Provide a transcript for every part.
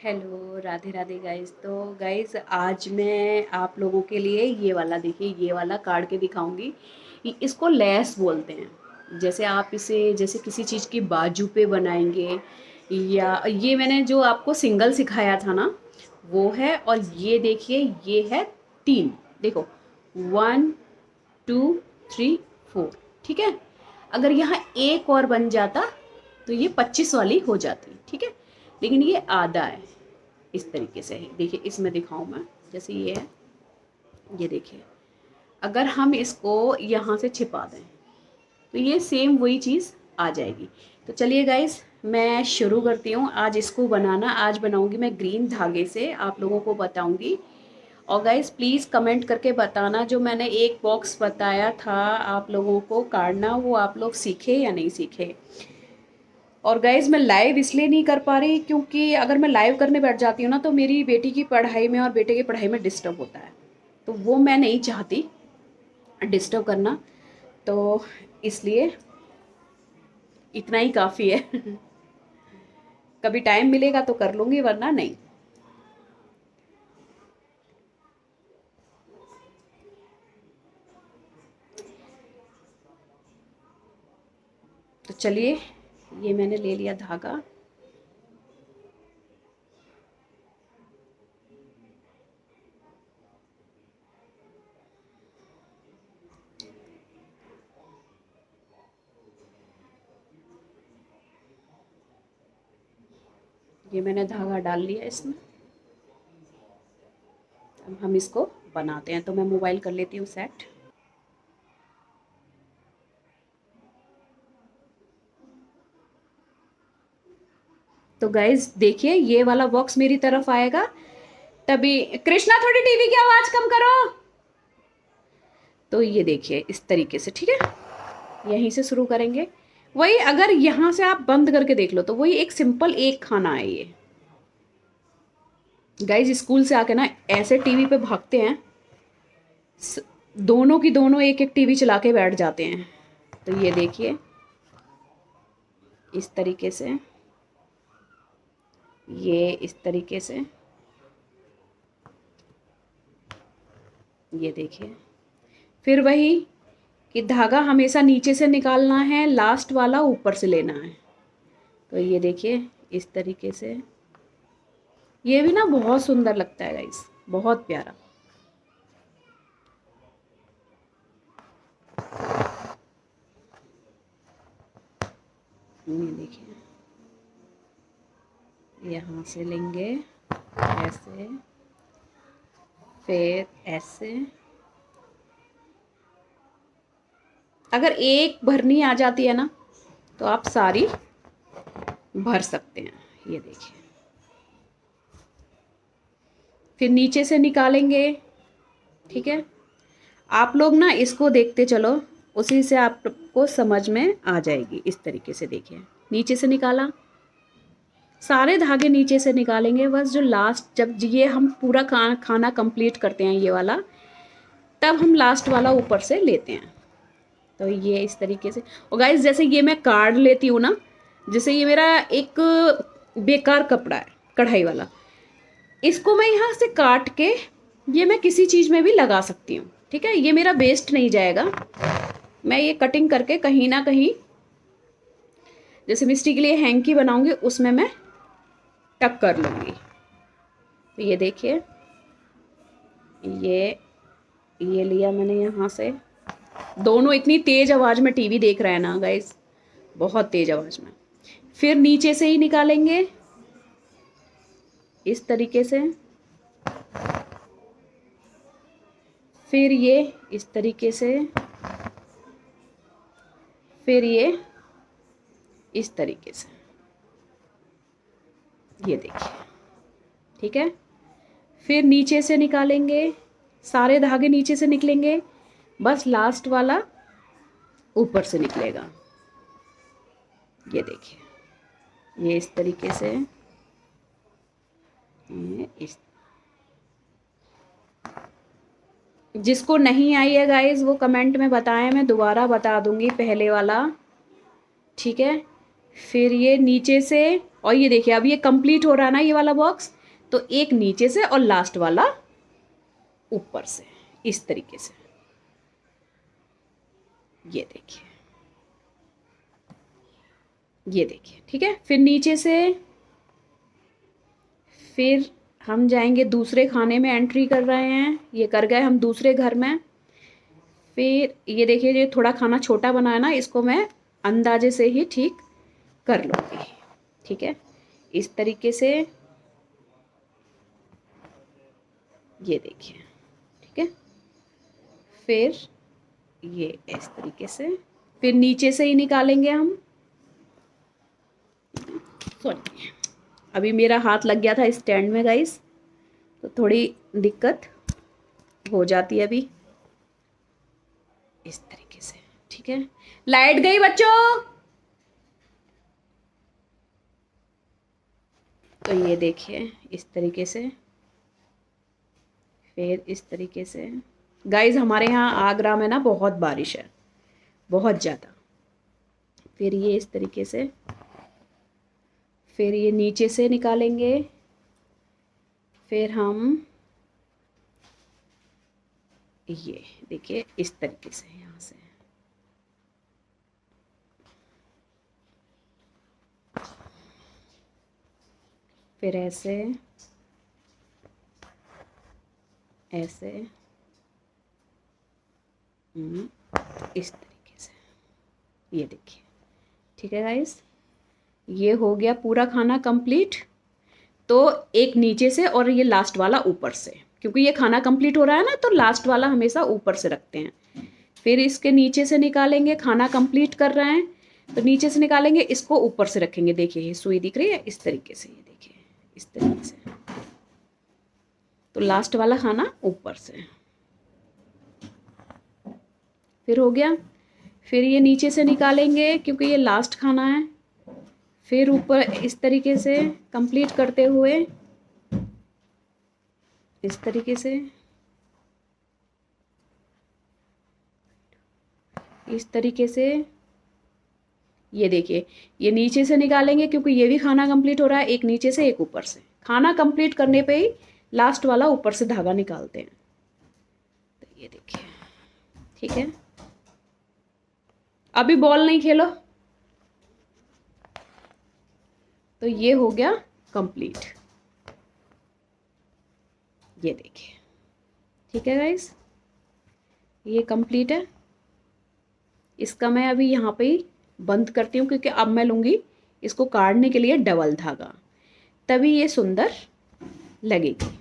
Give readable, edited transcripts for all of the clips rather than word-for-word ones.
Hello, Radhe Radhe guys. तो guys आज मैं आप लोगों के लिए ये वाला, देखिए ये वाला काट के दिखाऊंगी। इसको लेस बोलते हैं। जैसे आप इसे जैसे किसी चीज़ की बाजू पे बनाएंगे, या ये मैंने जो आपको सिंगल सिखाया था ना वो है। और ये देखिए ये है तीन, देखो 1 2 3 4, ठीक है। अगर यहाँ एक और बन जाता तो ये 25 वाली हो जाती, ठीक है। लेकिन ये आधा है, इस तरीके से है। देखिए इसमें दिखाऊं मैं, जैसे ये है, ये देखिए अगर हम इसको यहाँ से छिपा दें तो ये सेम वही चीज़ आ जाएगी। तो चलिए गाइस मैं शुरू करती हूँ आज इसको बनाना। आज बनाऊंगी मैं ग्रीन धागे से, आप लोगों को बताऊंगी। और गाइस प्लीज़ कमेंट करके बताना जो मैंने एक बॉक्स बताया था आप लोगों को काटना, वो आप लोग सीखे या नहीं सीखे। और गाइज मैं लाइव इसलिए नहीं कर पा रही क्योंकि अगर मैं लाइव करने बैठ जाती हूँ ना तो मेरी बेटी की पढ़ाई में और बेटे की पढ़ाई में डिस्टर्ब होता है, तो वो मैं नहीं चाहती डिस्टर्ब करना। तो इसलिए इतना ही काफ़ी है। कभी टाइम मिलेगा तो कर लूँगी, वरना नहीं। तो चलिए ये मैंने ले लिया धागा। ये मैंने धागा डाल लिया इसमें। अब हम इसको बनाते हैं। तो मैं मोबाइल कर लेती हूँ सेट। तो गाइज देखिए ये वाला बॉक्स मेरी तरफ आएगा तभी। कृष्णा थोड़ी टीवी की आवाज कम करो। तो ये देखिए इस तरीके से, ठीक है। यहीं से शुरू करेंगे। वही अगर यहाँ से आप बंद करके देख लो तो वही एक सिंपल एक खाना है ये। गाइज स्कूल से आके ना ऐसे टीवी पे भागते हैं, दोनों की दोनों एक एक टीवी चला के बैठ जाते हैं। तो ये देखिए इस तरीके से, ये इस तरीके से, ये देखिए। फिर वही कि धागा हमेशा नीचे से निकालना है, लास्ट वाला ऊपर से लेना है। तो ये देखिए इस तरीके से। ये भी ना बहुत सुंदर लगता है गाइस, बहुत प्यारा। ये देखिए यहाँ से लेंगे ऐसे, फिर ऐसे। अगर एक भरनी आ जाती है ना तो आप सारी भर सकते हैं। ये देखिए फिर नीचे से निकालेंगे, ठीक है। आप लोग ना इसको देखते चलो, उसी से आपको समझ में आ जाएगी। इस तरीके से देखिए नीचे से निकाला, सारे धागे नीचे से निकालेंगे। बस जो लास्ट, जब ये हम पूरा खाना कंप्लीट करते हैं ये वाला, तब हम लास्ट वाला ऊपर से लेते हैं। तो ये इस तरीके से। और गाइस जैसे ये मैं काट लेती हूँ ना, जैसे ये मेरा एक बेकार कपड़ा है कढ़ाई वाला, इसको मैं यहाँ से काट के ये मैं किसी चीज़ में भी लगा सकती हूँ, ठीक है। ये मेरा वेस्ट नहीं जाएगा। मैं ये कटिंग करके कहीं ना कहीं, जैसे मिस्टी के लिए हैंकी बनाऊंगी उसमें मैं टक कर लूँगी। तो ये देखिए ये लिया मैंने यहाँ से। दोनों इतनी तेज़ आवाज़ में टीवी देख रहे हैं ना गाइस, बहुत तेज़ आवाज़ में। फिर नीचे से ही निकालेंगे इस तरीके से, फिर ये इस तरीके से, फिर ये इस तरीके से। ये देखिए, ठीक है। फिर नीचे से निकालेंगे, सारे धागे नीचे से निकलेंगे, बस लास्ट वाला ऊपर से निकलेगा। ये देखिए ये इस तरीके से, ये इस। जिसको नहीं आई है गाइस वो कमेंट में बताएं, मैं दोबारा बता दूंगी पहले वाला, ठीक है। फिर ये नीचे से और ये देखिए अब ये कंप्लीट हो रहा है ना ये वाला बॉक्स, तो एक नीचे से और लास्ट वाला ऊपर से, इस तरीके से। ये देखिए, ये देखिए, ठीक है। फिर नीचे से फिर हम जाएंगे दूसरे खाने में, एंट्री कर रहे हैं, ये कर गए हम दूसरे घर में। फिर ये देखिए, ये थोड़ा खाना छोटा बना है ना, इसको मैं अंदाजे से ही ठीक कर लूँगी, ठीक है, इस तरीके से। ये देखिए, ठीक है। फिर ये इस तरीके से, फिर नीचे से ही निकालेंगे हम। सॉरी, अभी मेरा हाथ लग गया था स्टैंड में गाइस, तो थोड़ी दिक्कत हो जाती है अभी। इस तरीके से, ठीक है। लाइट गई बच्चों। तो ये देखिए इस तरीके से, फिर इस तरीके से। गाइस हमारे यहाँ आगरा में ना बहुत बारिश है, बहुत ज़्यादा। फिर ये इस तरीके से, फिर ये नीचे से निकालेंगे। फिर हम ये देखिए इस तरीके से, यहाँ से फिर ऐसे ऐसे, इस तरीके से। ये देखिए, ठीक है गाइस, ये हो गया पूरा खाना कंप्लीट। तो एक नीचे से और ये लास्ट वाला ऊपर से, क्योंकि ये खाना कंप्लीट हो रहा है ना, तो लास्ट वाला हमेशा ऊपर से रखते हैं। फिर इसके नीचे से निकालेंगे, खाना कंप्लीट कर रहे हैं तो नीचे से निकालेंगे, इसको ऊपर से रखेंगे। देखिए ये सुई दिख रही है, इस तरीके से, ये देखिए इस तरीके से। तो लास्ट वाला खाना ऊपर से, फिर हो गया। फिर ये नीचे से निकालेंगे क्योंकि ये लास्ट खाना है। फिर ऊपर इस तरीके से कंप्लीट करते हुए, इस तरीके से, इस तरीके से। ये देखिए, ये नीचे से निकालेंगे क्योंकि ये भी खाना कंप्लीट हो रहा है, एक नीचे से एक ऊपर से। खाना कंप्लीट करने पे ही लास्ट वाला ऊपर से धागा निकालते हैं। तो ये देखिए, ठीक है। अभी बॉल नहीं खेलो। तो ये हो गया कंप्लीट, ये देखिए, ठीक है गाइस, ये कंप्लीट है। इसका मैं अभी यहाँ पे ही बंद करती हूँ, क्योंकि अब मैं लूँगी इसको काटने के लिए डबल धागा, तभी ये सुंदर लगेगी।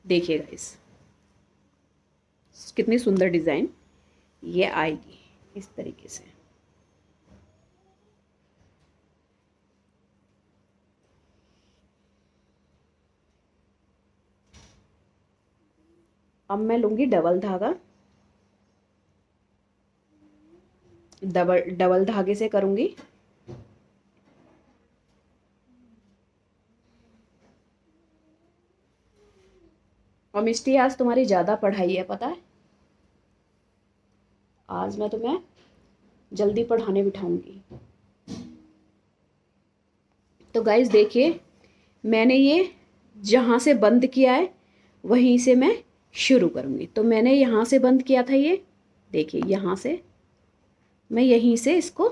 देखिए गाइस, कितनी सुंदर डिज़ाइन ये आएगी इस तरीके से। अब मैं लूँगी डबल धागा, डबल धागे से करूँगी। और मिष्टी, आज तुम्हारी ज़्यादा पढ़ाई है पता है, आज मैं तुम्हें जल्दी पढ़ाने बिठाऊंगी। तो गाइस देखिए, मैंने ये जहाँ से बंद किया है वहीं से मैं शुरू करूँगी। तो मैंने यहाँ से बंद किया था, ये देखिए, यहाँ से मैं यहीं से इसको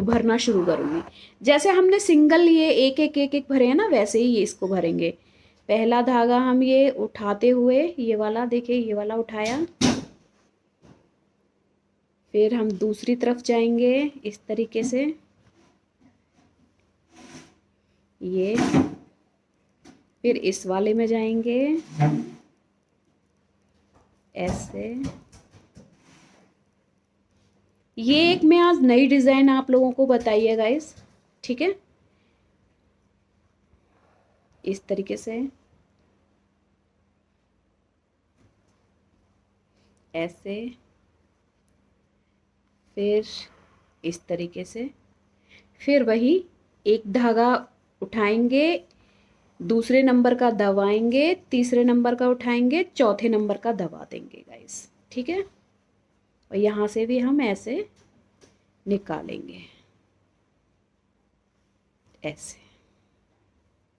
भरना शुरू करूँगी। जैसे हमने सिंगल ये एक एक एक एक भरे हैं ना, वैसे ही ये इसको भरेंगे। पहला धागा हम ये उठाते हुए, ये वाला देखिए, ये वाला उठाया। फिर हम दूसरी तरफ जाएंगे इस तरीके से, ये। फिर इस वाले में जाएंगे ऐसे। ये एक मैं आज नई डिज़ाइन आप लोगों को बताई है गाइस, ठीक है, इस तरीके से ऐसे। फिर इस तरीके से, फिर वही एक धागा उठाएंगे, दूसरे नंबर का दबाएंगे, तीसरे नंबर का उठाएंगे, चौथे नंबर का दबा देंगे गाइस, ठीक है। और यहाँ से भी हम ऐसे निकालेंगे, ऐसे।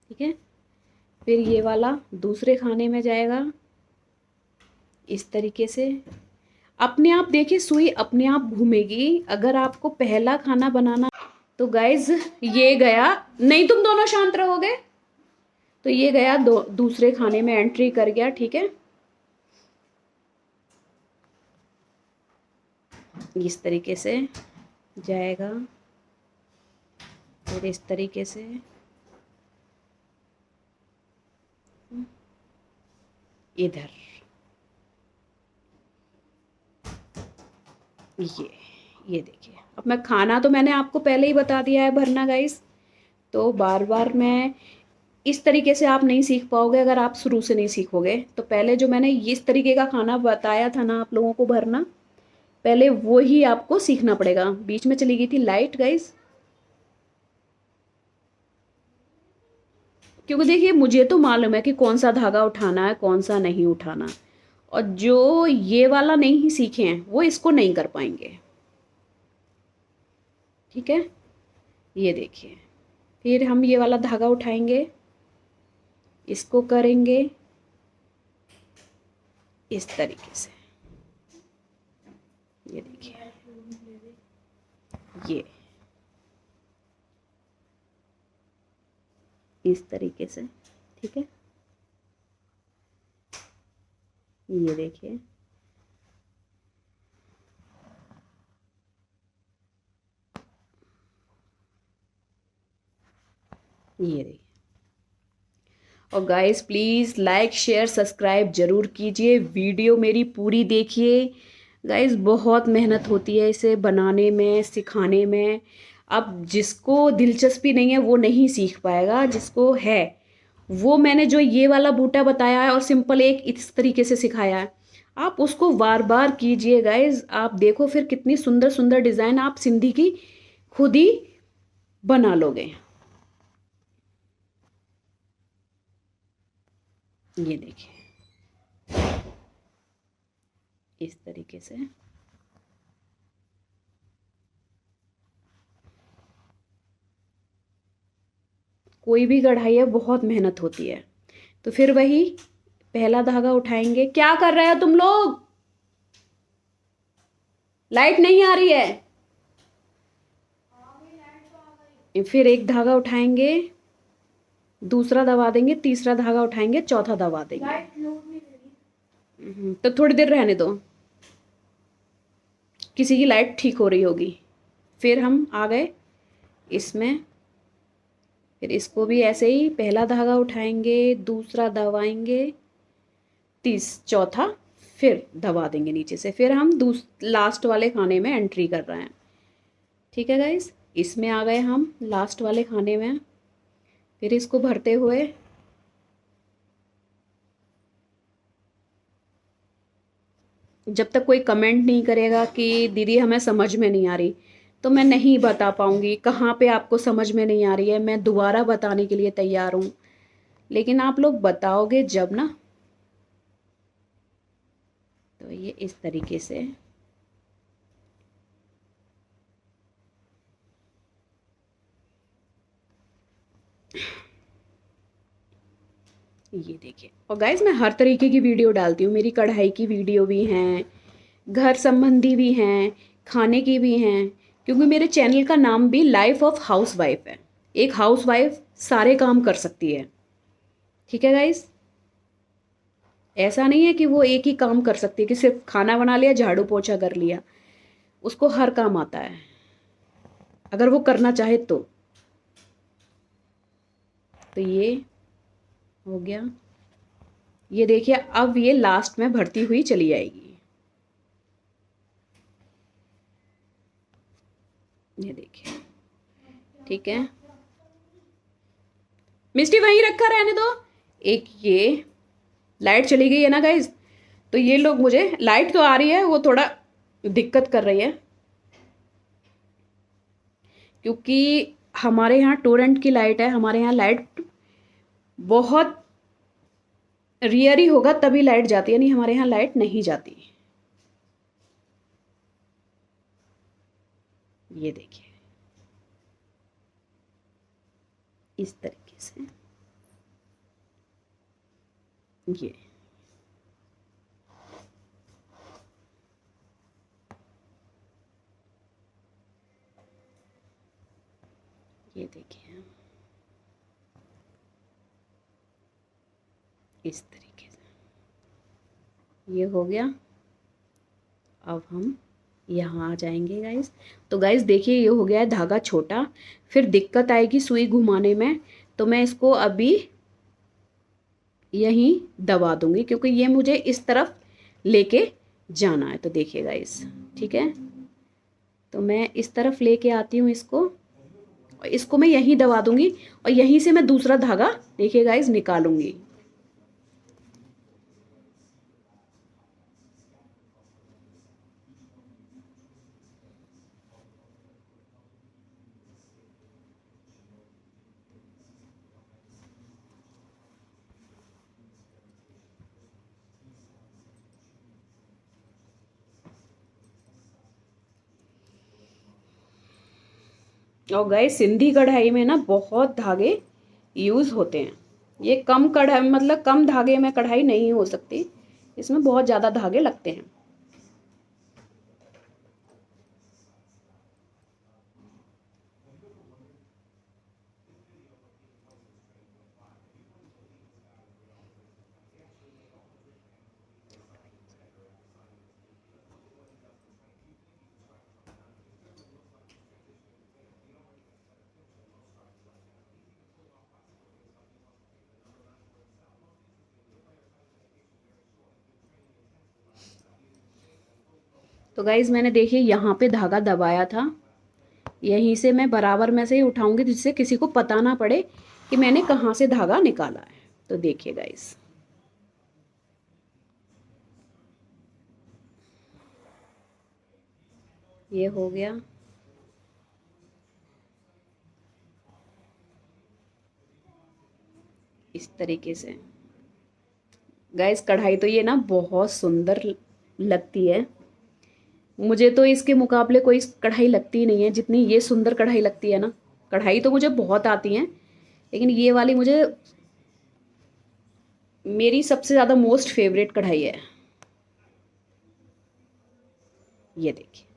ठीक है, फिर ये वाला दूसरे खाने में जाएगा इस तरीके से। अपने आप देखिए सुई अपने आप घूमेगी। अगर आपको पहला खाना बनाना तो गाइज ये गया, नहीं तुम दोनों शांत रहोगे, तो ये गया दूसरे खाने में एंट्री कर गया। ठीक है, इस तरीके से जाएगा, फिर इस तरीके से इधर, ये देखिए। अब मैं खाना तो मैंने आपको पहले ही बता दिया है भरना गाइस, तो बार बार मैं इस तरीके से आप नहीं सीख पाओगे अगर आप शुरू से नहीं सीखोगे। तो पहले जो मैंने इस तरीके का खाना बताया था ना आप लोगों को भरना, पहले वो ही आपको सीखना पड़ेगा। बीच में चली गई थी लाइट गाइस, क्योंकि देखिए मुझे तो मालूम है कि कौन सा धागा उठाना है कौन सा नहीं उठाना, और जो ये वाला नहीं सीखे हैं वो इसको नहीं कर पाएंगे। ठीक है, ये देखिए, फिर हम ये वाला धागा उठाएंगे, इसको करेंगे इस तरीके से, ये देखिए, ये इस तरीके से। ठीक है, ये देखिए, ये देखिए। और guys please like share subscribe जरूर कीजिए, वीडियो मेरी पूरी देखिए। गाइस बहुत मेहनत होती है इसे बनाने में, सिखाने में। अब जिसको दिलचस्पी नहीं है वो नहीं सीख पाएगा, जिसको है वो मैंने जो ये वाला बूटा बताया है और सिंपल एक इस तरीके से सिखाया है, आप उसको बार बार कीजिए गाइस। आप देखो फिर कितनी सुंदर सुंदर डिज़ाइन आप सिंधी की खुद ही बना लोगे। ये देखिए इस तरीके से। कोई भी कढ़ाई है बहुत मेहनत होती है। तो फिर वही पहला धागा उठाएंगे। क्या कर रहे हो तुम लोग, लाइट नहीं आ रही है। फिर एक धागा उठाएंगे, दूसरा दबा देंगे, तीसरा धागा उठाएंगे, चौथा दबा देंगे। तो थोड़ी देर रहने दो, किसी की लाइट ठीक हो रही होगी। फिर हम आ गए इसमें, फिर इसको भी ऐसे ही पहला धागा उठाएंगे, दूसरा दबाएंगे, चौथा फिर दबा देंगे नीचे से। फिर हम लास्ट वाले खाने में एंट्री कर रहे हैं। ठीक है गाइस, इसमें आ गए हम लास्ट वाले खाने में। फिर इसको भरते हुए जब तक कोई कमेंट नहीं करेगा कि दीदी हमें समझ में नहीं आ रही, तो मैं नहीं बता पाऊँगी कहाँ पे आपको समझ में नहीं आ रही है। मैं दोबारा बताने के लिए तैयार हूँ, लेकिन आप लोग बताओगे जब ना। तो ये इस तरीके से ये देखिए। और गाइज मैं हर तरीके की वीडियो डालती हूँ, मेरी कढ़ाई की वीडियो भी हैं, घर संबंधी भी हैं, खाने की भी हैं, क्योंकि मेरे चैनल का नाम भी लाइफ ऑफ हाउस वाइफ है। एक हाउस वाइफ सारे काम कर सकती है। ठीक है गाइज, ऐसा नहीं है कि वो एक ही काम कर सकती है कि सिर्फ खाना बना लिया झाड़ू पोछा कर लिया। उसको हर काम आता है अगर वो करना चाहे तो ये हो गया। ये देखिए, अब ये लास्ट में भरती हुई चली जाएगी। ये देखिए, ठीक है, मिस्टी वहीं रखा रहने दो। एक ये लाइट चली गई है ना गाइज, तो ये लोग मुझे, लाइट तो आ रही है, वो थोड़ा दिक्कत कर रही है, क्योंकि हमारे यहाँ टोरेंट की लाइट है। हमारे यहाँ लाइट बहुत रियर ही होगा तभी लाइट जाती है, नहीं हमारे यहाँ लाइट नहीं जाती। ये देखिए इस तरीके से ये देखिए इस तरीके से ये हो गया। अब हम यहाँ आ जाएंगे गाइस। तो गाइस देखिए ये हो गया है धागा छोटा, फिर दिक्कत आएगी सुई घुमाने में, तो मैं इसको अभी यहीं दबा दूंगी क्योंकि ये मुझे इस तरफ लेके जाना है। तो देखिए गाइस, ठीक है, तो मैं इस तरफ लेके आती हूँ इसको, और इसको मैं यहीं दबा दूंगी और यहीं से मैं दूसरा धागा देखिए गाइस निकालूंगी। और गाइस सिंधी कढ़ाई में ना बहुत धागे यूज़ होते हैं। ये कम कढ़ाई मतलब कम धागे में कढ़ाई नहीं हो सकती, इसमें बहुत ज़्यादा धागे लगते हैं। तो गाइज मैंने देखिए यहाँ पे धागा दबाया था, यहीं से मैं बराबर में से ही उठाऊंगी जिससे किसी को पता ना पड़े कि मैंने कहाँ से धागा निकाला है। तो देखिए गाइज ये हो गया। इस तरीके से गाइस कढ़ाई तो ये ना बहुत सुंदर लगती है, मुझे तो इसके मुकाबले कोई कढ़ाई लगती नहीं है जितनी ये सुंदर कढ़ाई लगती है ना। कढ़ाई तो मुझे बहुत आती है लेकिन ये वाली मुझे मेरी सबसे ज़्यादा मोस्ट फेवरेट कढ़ाई है। ये देखिए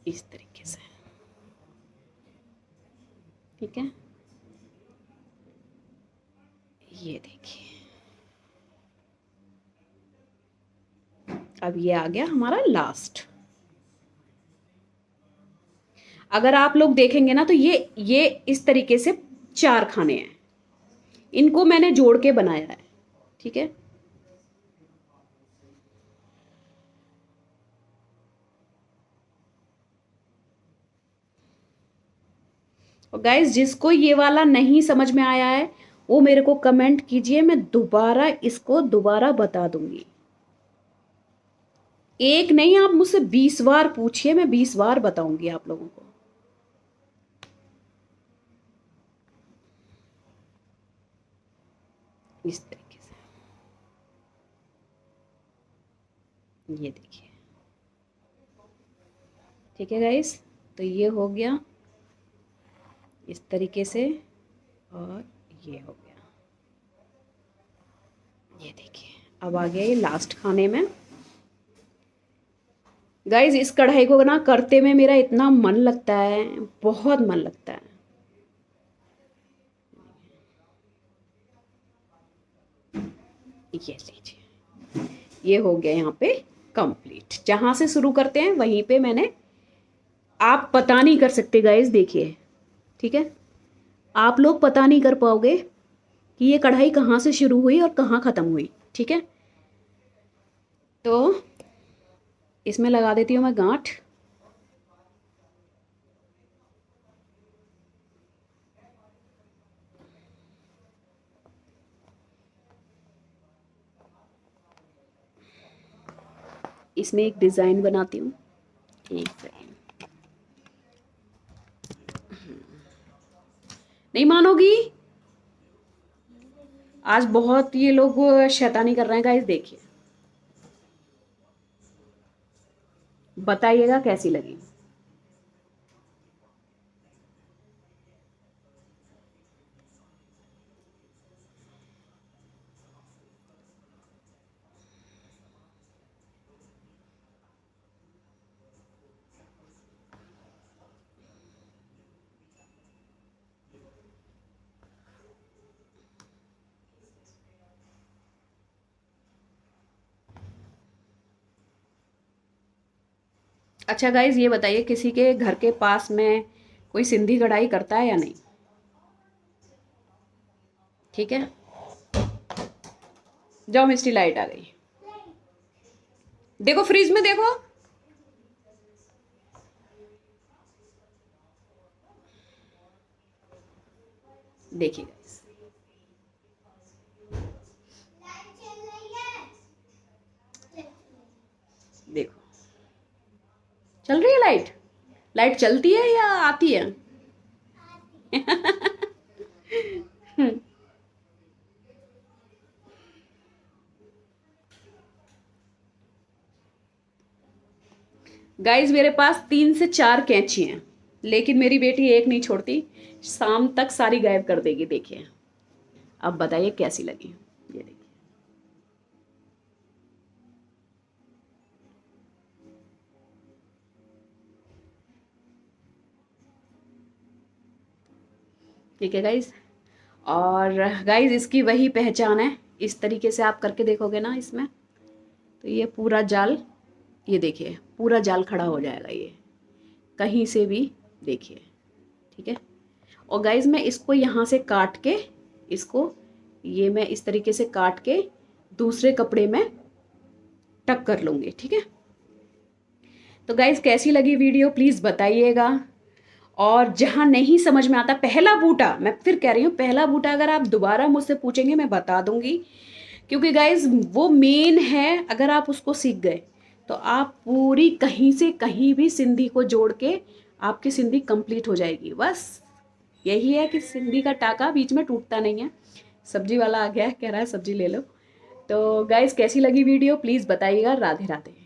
इस तरीके से, ठीक है, ये देखिए अब ये आ गया हमारा लास्ट। अगर आप लोग देखेंगे ना तो ये इस तरीके से 4 खाने हैं, इनको मैंने जोड़ के बनाया है, ठीक है। और गाइस जिसको ये वाला नहीं समझ में आया है वो मेरे को कमेंट कीजिए, मैं दोबारा इसको दोबारा बता दूंगी। एक नहीं आप मुझसे 20 बार पूछिए, मैं 20 बार बताऊंगी आप लोगों को। इस तरीके से ये देखिए, ठीक है गाइस, तो ये हो गया इस तरीके से और ये हो गया। ये देखिए अब आ गया ये लास्ट खाने में। गाइज इस कढ़ाई को ना करते में मेरा इतना मन लगता है, बहुत मन लगता है। ये लीजिए ये हो गया यहाँ पे कंप्लीट। जहां से शुरू करते हैं वहीं पे मैंने, आप पता नहीं कर सकते गाइज, देखिए ठीक है, आप लोग पता नहीं कर पाओगे कि ये कढ़ाई कहाँ से शुरू हुई और कहाँ ख़त्म हुई, ठीक है। तो इसमें लगा देती हूँ मैं गांठ। इसमें एक डिज़ाइन बनाती हूँ, एक सेकेंड, नहीं मानोगी, आज बहुत ये लोग शैतानी कर रहे हैं गाइस, देखिए बताइएगा कैसी लगी। अच्छा गाइज, ये बताइए किसी के घर के पास में कोई सिंधी कढ़ाई करता है या नहीं? ठीक है, जाओ मिस्टी, लाइट आ गई। देखो फ्रिज में देखो। देखिए गाइस, देखो चल रही है लाइट। लाइट चलती है या आती है? गाइज मेरे पास 3 से 4 कैंची हैं, लेकिन मेरी बेटी एक नहीं छोड़ती, शाम तक सारी गायब कर देगी। देखिए, अब बताइए कैसी लगी। ये देखिए, ठीक है गाइज। और गाइज इसकी वही पहचान है, इस तरीके से आप करके देखोगे ना इसमें, तो ये पूरा जाल, ये देखिए पूरा जाल खड़ा हो जाएगा ये, कहीं से भी। देखिए, ठीक है। और गाइज मैं इसको यहाँ से काट के, इसको ये मैं इस तरीके से काट के दूसरे कपड़े में टक कर लूँगी, ठीक है। तो गाइज कैसी लगी वीडियो प्लीज़ बताइएगा। और जहाँ नहीं समझ में आता, पहला बूटा, मैं फिर कह रही हूँ, पहला बूटा अगर आप दोबारा मुझसे पूछेंगे मैं बता दूंगी, क्योंकि गाइज वो मेन है। अगर आप उसको सीख गए तो आप पूरी कहीं से कहीं भी सिंधी को जोड़ के आपकी सिंधी कंप्लीट हो जाएगी। बस यही है कि सिंधी का टाका बीच में टूटता नहीं है। सब्जी वाला आ गया है, कह रहा है सब्जी ले लो। तो गाइज कैसी लगी वीडियो प्लीज़ बताइएगा। राधे राधे।